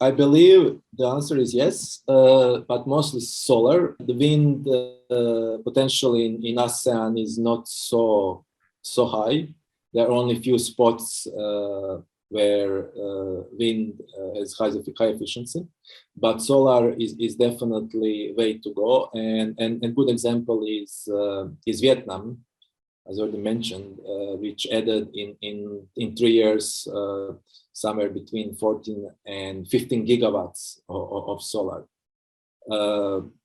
I believe the answer is yes, but mostly solar. The wind potential in ASEAN is not so high. There are only few spots where wind has high efficiency, but solar is definitely way to go. And a good example is Vietnam, as already mentioned, which added in 3 years somewhere between 14 and 15 gigawatts of solar.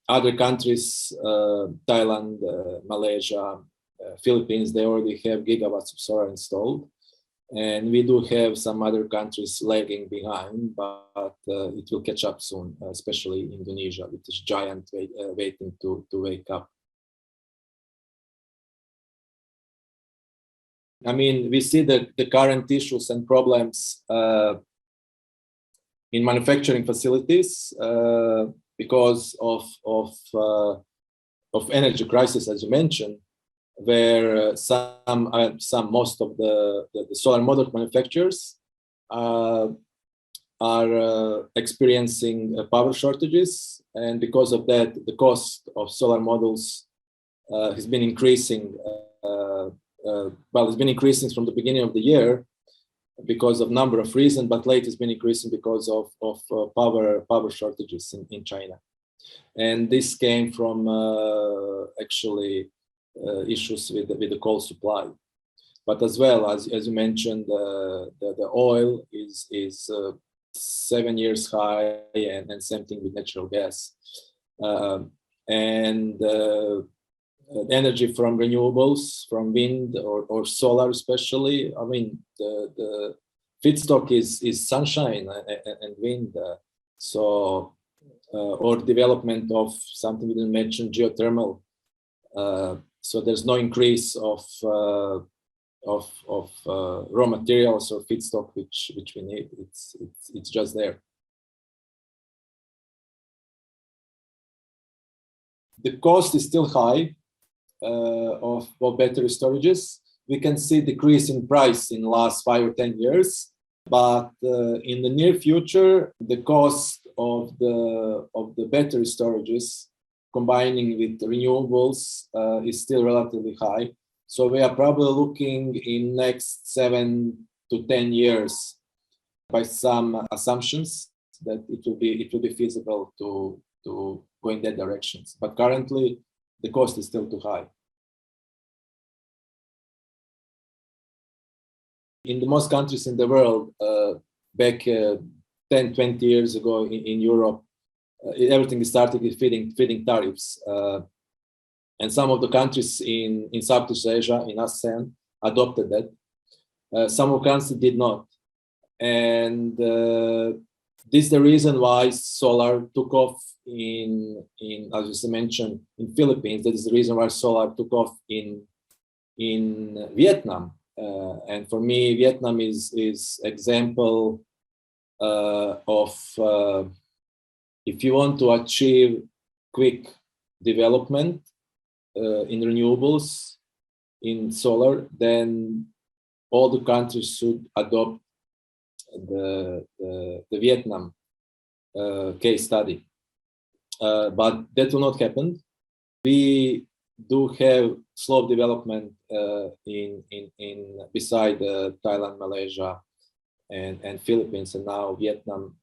Other countries, Thailand, Malaysia, Philippines, they already have gigawatts of solar installed. And we do have some other countries lagging behind, but it will catch up soon, especially Indonesia, with this giant waiting to wake up. I mean, we see the current issues and problems in manufacturing facilities because of energy crisis, as you mentioned, where most of the solar module manufacturers are experiencing power shortages, and because of that, the cost of solar modules has been increasing. It's been increasing from the beginning of the year because of number of reasons, but lately it's been increasing because of power shortages in China. And this came from actually issues with the coal supply. But as well, as you mentioned, the oil is 7 years high, and same thing with natural gas. Energy from renewables, from wind or solar especially. I mean, the feedstock is sunshine and wind. Or development of something we didn't mention, geothermal. So there's no increase of raw materials or feedstock which we need. It's just there. The cost is still high. Of battery storages. We can see decrease in price in the last 5 or 10 years, but in the near future, the cost of the battery storages combining with renewables is still relatively high. So we are probably looking in next 7 to 10 years, by some assumptions, that it will be feasible to go in that directions. But currently, the cost is still too high. In the most countries in the world, back 10, 20 years ago in Europe, everything started with feeding tariffs. And some of the countries in Southeast Asia, in ASEAN, adopted that. Some of the countries did not. And this is the reason why solar took off in as you mentioned, in Philippines. That is the reason why solar took off in Vietnam. And for me, Vietnam is example of if you want to achieve quick development in renewables, in solar, then all the countries should adopt the Vietnam case study. But that will not happen. We do have slow development in beside Thailand, Malaysia, and Philippines, and now Vietnam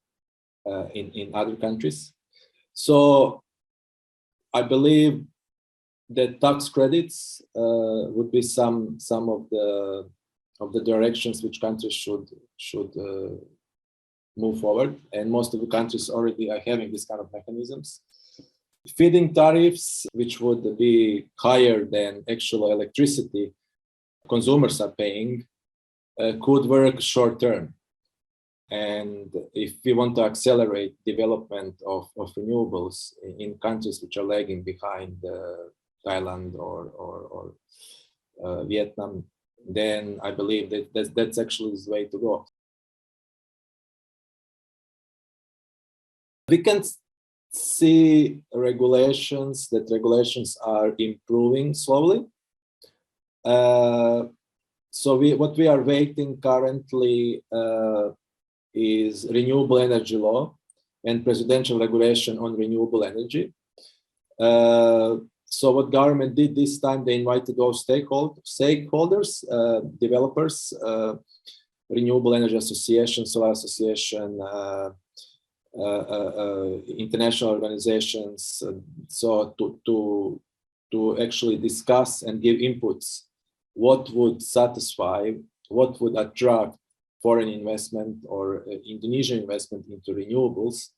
in other countries. So I believe that tax credits would be some of the directions which countries should move forward, and most of the countries already are having this kind of mechanisms. Feeding tariffs, which would be higher than actual electricity consumers are paying, could work short term. And if we want to accelerate development of renewables in countries which are lagging behind Thailand or Vietnam, then I believe that's actually the way to go. We can see regulations are improving slowly. So what we are waiting currently is renewable energy law, and presidential regulation on renewable energy. So what government did this time, they invited all stakeholders, developers, Renewable Energy Association, Solar Association, international organizations, so to actually discuss and give inputs what would satisfy, what would attract foreign investment or Indonesian investment into renewables,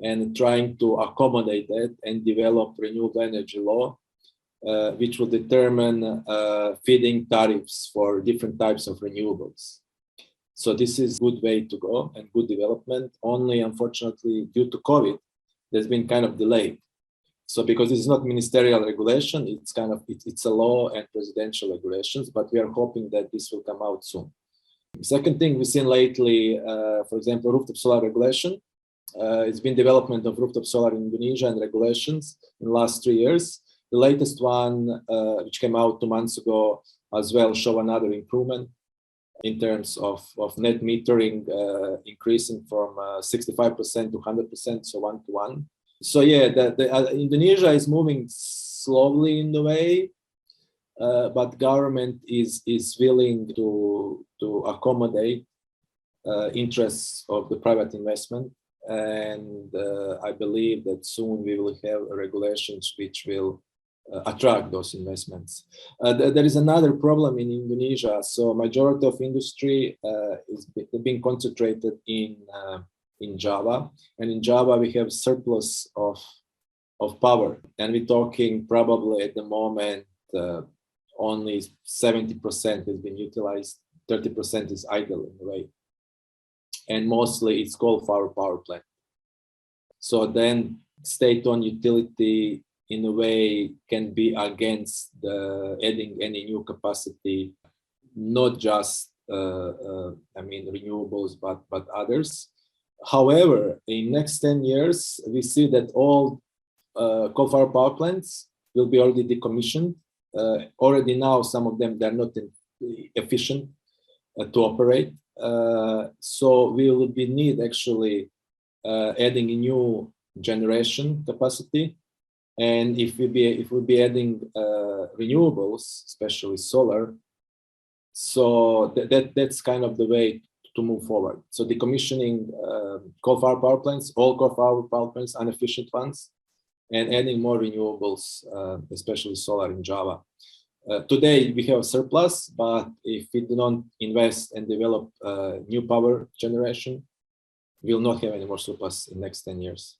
and trying to accommodate that and develop renewable energy law, which will determine feed-in tariffs for different types of renewables. So this is a good way to go and good development. Only unfortunately, due to COVID, there's been kind of delayed. So because this is not ministerial regulation, it's kind of, it's a law and presidential regulations, but we are hoping that this will come out soon. Second thing we've seen lately, for example, rooftop solar regulation. It's been development of rooftop solar in Indonesia and regulations in the last 3 years. The latest one, which came out 2 months ago as well, show another improvement in terms of net metering, increasing from 65% to 100%, so 1-to-1. So yeah, Indonesia is moving slowly in the way, but government is willing to accommodate interests of the private investment. And I believe that soon we will have regulations which will attract those investments. There is another problem in Indonesia. So majority of industry is being concentrated in Java, and in Java we have surplus of power, and we're talking probably at the moment only 70% has been utilized, 30% is idle in a way, and mostly it's coal-fired power plant. So then state-owned utility in a way can be against adding any new capacity, not just renewables, but others. However, in next 10 years, we see that all coal-fired power plants will be already decommissioned. Already now, some of them, they're not efficient to operate. So we will need actually adding a new generation capacity. And if we'll be adding renewables, especially solar, so that's kind of the way to move forward. So decommissioning coal-fired power plants, all coal-fired power plants, inefficient ones, and adding more renewables, especially solar in Java. Today we have a surplus, but if we do not invest and develop new power generation, we will not have any more surplus in the next 10 years.